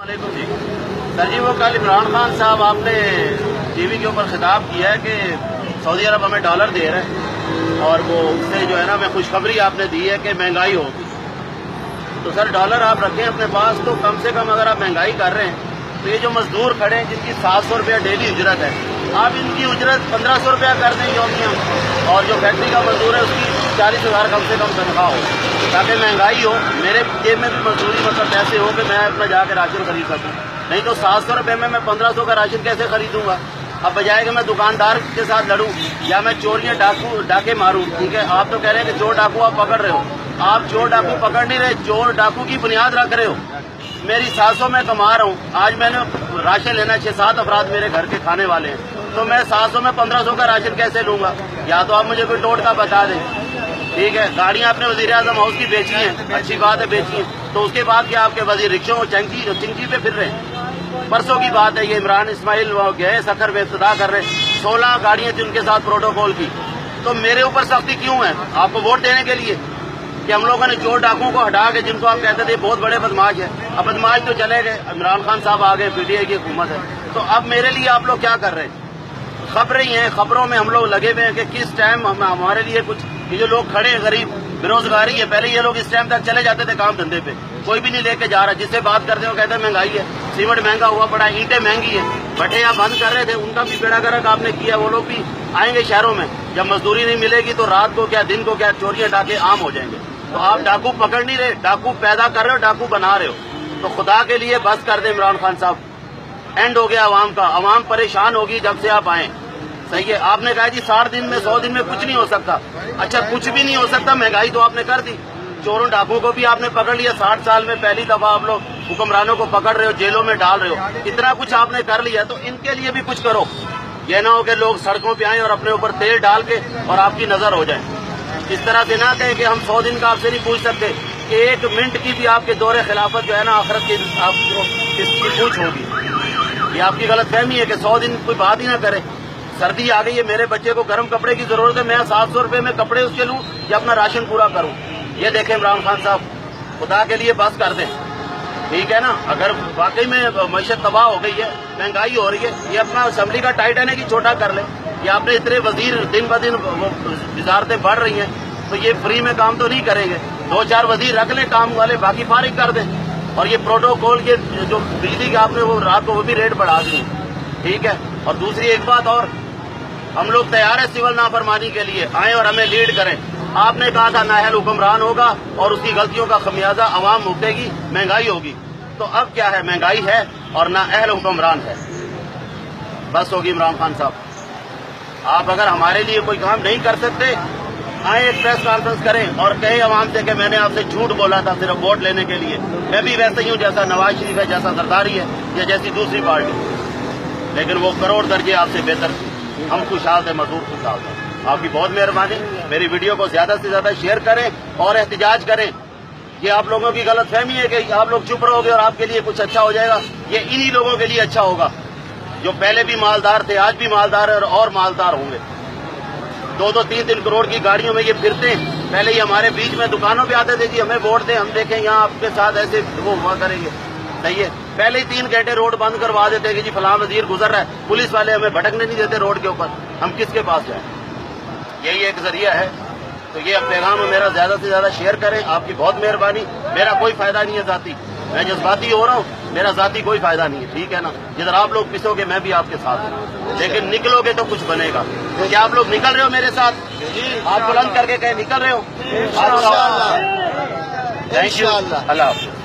वालेकुम जी। सर जी, वो कल इमरान खान साहब आपने टीवी के ऊपर खिताब किया है कि सऊदी अरब हमें डॉलर दे रहे हैं और वो उससे जो है ना हमें खुशखबरी आपने दी है कि महंगाई होगी। तो सर डॉलर आप रखें अपने पास, तो कम से कम अगर आप महंगाई कर रहे हैं तो ये जो मजदूर खड़े हैं जिनकी 700 रुपया डेली उजरत है, आप इनकी उजरत 1500 रुपया कर दें योमिया, और जो फैक्ट्री का मजदूर है उसकी 40,000 कम से कम तनख्वाह हो, ताकि महंगाई हो, मेरे जेब में भी मजदूरी मतलब पैसे हो कि मैं अपना जाके राशन खरीद सकूँ। नहीं तो 700 रुपये में मैं 1500 का राशन कैसे खरीदूंगा। अब बजाय कि मैं दुकानदार के साथ लड़ूं या मैं चोरियां डाके मारूं, ठीक है, आप तो कह रहे हैं कि चोर डाकू आप पकड़ रहे हो, आप चोर डाकू पकड़ नहीं रहे, चोर डाकू की बुनियाद रख रहे हो। मेरी 700 में कमा रहा हूँ, आज मैंने राशन लेना, 6-7 अफराद मेरे घर के खाने वाले हैं, तो मैं 700 में 1500 का राशन कैसे लूंगा। या तो आप मुझे कोई टोटका बता दें, ठीक है। गाड़ियां आपने वजीर आजम हाउस की बेची हैं, अच्छी बात है बेची हैं, तो उसके बाद क्या आपके वजीर रिक्शों और चिंकी पे फिर रहे हैं। परसों की बात है, ये इमरान इस्माइल गए सखर में इब्तिदा कर रहे, 16 गाड़ियां थी उनके साथ प्रोटोकॉल की। तो मेरे ऊपर सख्ती क्यों है? आपको वोट देने के लिए कि हम लोगों ने चोर डाकुओं को हटा के, जिनको आप कहते थे बहुत बड़े बदमाश है, अब बदमाश तो चले गए, इमरान खान साहब आ गए, पीटीआई की हुकूमत है, तो अब मेरे लिए आप लोग क्या कर रहे हैं? खबरें ही हैं, खबरों में हम लोग लगे हुए हैं कि किस टाइम हमारे लिए कुछ, ये जो लोग खड़े हैं गरीब, बेरोजगारी है, पहले ये लोग इस टाइम तक चले जाते थे काम धंधे पे, कोई भी नहीं लेके जा रहा, जिससे बात करते हो कहते हैं महंगाई है, सीमेंट महंगा हुआ पड़ा है, ईंटें महंगी है, भट्टियां बंद कर रहे थे, उनका भी बेड़ा गर्क आपने किया। वो लोग भी आएंगे शहरों में, जब मजदूरी नहीं मिलेगी तो रात को क्या दिन को क्या चोरियां डाके आम हो जाएंगे। तो आप डाकू पकड़ नहीं रहे, डाकू पैदा कर रहे हो, डाकू बना रहे हो। तो खुदा के लिए बस कर दे इमरान खान साहब, एंड हो गया आवाम का, आवाम परेशान होगी जब से आप आए। सही है, आपने कहा जी 60 दिन में 100 दिन में कुछ नहीं हो सकता। अच्छा, कुछ भी नहीं हो सकता, महंगाई तो आपने कर दी, चोरों डाकुओं को भी आपने पकड़ लिया, 60 साल में पहली दफा आप लोग हुक्मरानों को पकड़ रहे हो, जेलों में डाल रहे हो, इतना कुछ आपने कर लिया, तो इनके लिए भी कुछ करो। ये ना हो कि लोग सड़कों पे आए और अपने ऊपर तेल डाल के और आपकी नजर हो जाए। इस तरह से ना कहें कि हम 100 दिन का आपसे नहीं पूछ सकते, 1 मिनट की भी आपके दौरे खिलाफत जो है ना आखिरत की आपको किसकी पूछ होगी। ये आपकी गलत फहमी है कि 100 दिन कोई बात ही ना करे। सर्दी आ गई है, मेरे बच्चे को गर्म कपड़े की जरूरत है, मैं 700 रुपये में कपड़े उसके लूं या अपना राशन पूरा करूं। ये देखें इमरान खान साहब, खुदा के लिए बस कर दें, ठीक है ना। अगर वाकई में मईशत तबाह हो गई है, महंगाई हो रही है, ये अपना असेंबली का टाइटन है कि छोटा कर ले। ये आपने इतने वजीर दिन ब दिन वजारतें बढ़ रही हैं, तो ये फ्री में काम तो नहीं करेंगे, 2-4 वजीर रख ले काम वाले, बाकी फारिग कर दें। और ये प्रोटोकॉल के जो बिजली के आपने वो रात को वो भी रेट बढ़ा दी, ठीक है। और दूसरी एक बात और, हम लोग तैयार है सिविल नाफरमानी के लिए, आए और हमें लीड करें। आपने कहा था नाअहल हुक्मरान होगा और उसकी गलतियों का खमियाजा आवाम भुगतेगी, महंगाई होगी। तो अब क्या है, महंगाई है और नाअहल हुक्मरान है, बस होगी इमरान खान साहब। आप अगर हमारे लिए कोई काम नहीं कर सकते, आए एक प्रेस कॉन्फ्रेंस करें और कहें आवाम से कि मैंने आपसे झूठ बोला था सिर्फ वोट लेने के लिए, मैं भी वैसे ही हूँ जैसा नवाज शरीफ है, जैसा जरदारी है या जैसी दूसरी पार्टी, लेकिन वो करोड़ दर्जे आपसे बेहतर थे। हम खुशहाल थे, मजदूर खुशहाल थे। आपकी बहुत मेहरबानी, मेरी वीडियो को ज्यादा से ज्यादा शेयर करें और एहतजाज करें। ये आप लोगों की गलत फहमी है कि आप लोग चुप रहोगे और आपके लिए कुछ अच्छा हो जाएगा। ये इन्हीं लोगों के लिए अच्छा होगा जो पहले भी मालदार थे, आज भी मालदार है और मालदार होंगे। 2-2, 3-3 करोड़ की गाड़ियों में ये फिरते हैं। पहले ही हमारे बीच में दुकानों पे आते थे, जी हमें वोट दें, हम देखें यहाँ आपके साथ ऐसे वो हुआ करेंगे। सही है, पहले ही 3 घंटे रोड बंद करवा देते कि जी फलां वजीर गुजर रहा है, पुलिस वाले हमें भटकने नहीं देते रोड के ऊपर, हम किसके पास जाएं। यही एक जरिया है। तो ये पैगाम मेरा ज्यादा से ज्यादा शेयर करें, आपकी बहुत मेहरबानी। मेरा कोई फायदा नहीं है जाती, मैं जज्बाती हो रहा हूँ, मेरा जाती कोई फायदा नहीं है, ठीक है ना। जिधर आप लोग पिसोगे मैं भी आपके साथ हूँ, लेकिन निकलोगे तो कुछ बनेगा। तो क्या आप लोग निकल रहे हो मेरे साथ? आप बुलंद करके कहीं निकल रहे हो? थैंक यू, अल्लाह हाफ़िज़।